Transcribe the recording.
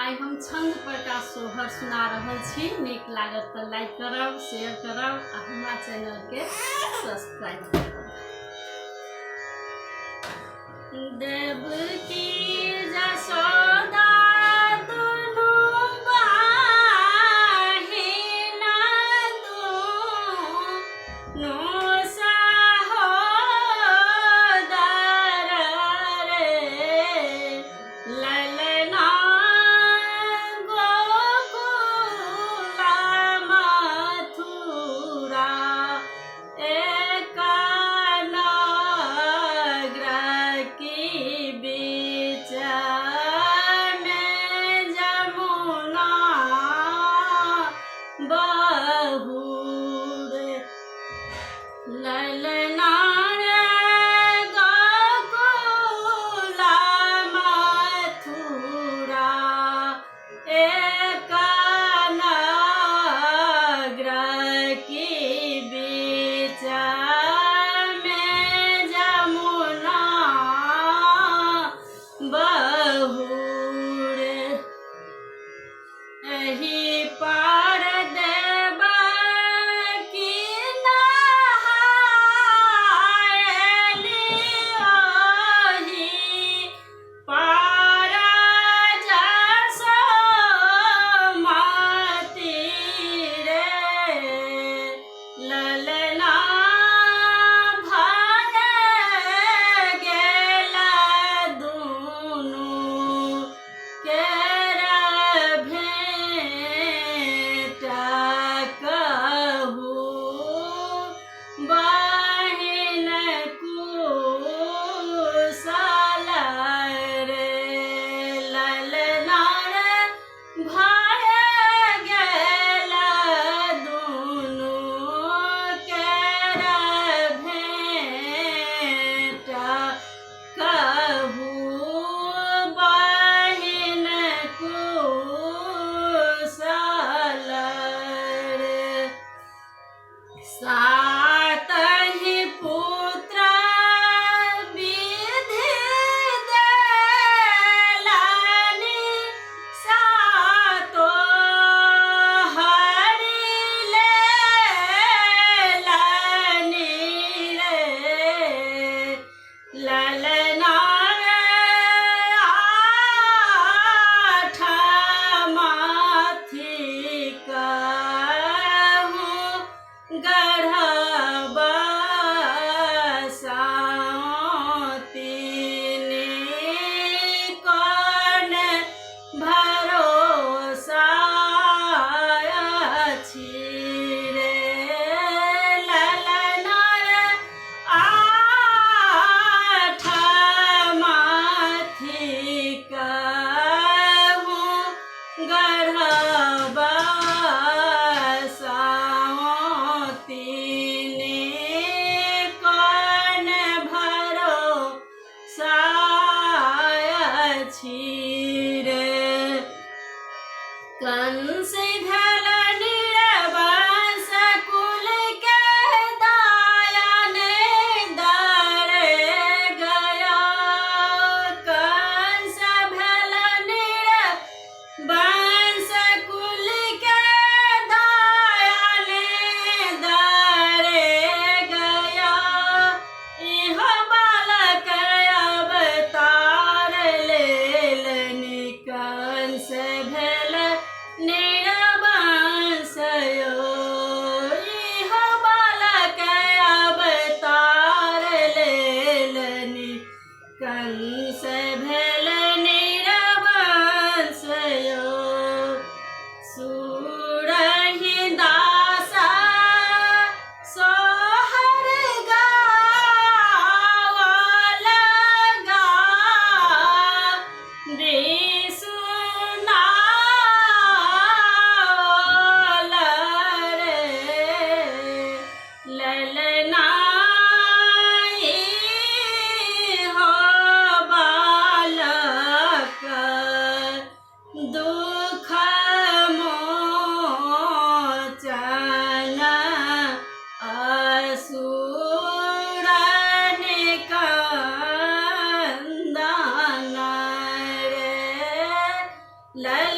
आई हम छंद प्रकाश सोहर सुना रहल छी। नीक लागत तो लाइक करब, शेयर करब आ हमारा चैनल के सब्सक्राइब करब। देव की जसोदा कंस धल नीरवंश कुल के दायन दर गया। कंस भल नीरवंश कुल के दायन दर गया। इह बालक अवतार लेलनि कंस भल निरवंशयो। इह बालक अवतार लेलनि कंस भल निरवंशयो। सुरहि दासा सोहर गावा लगा। लय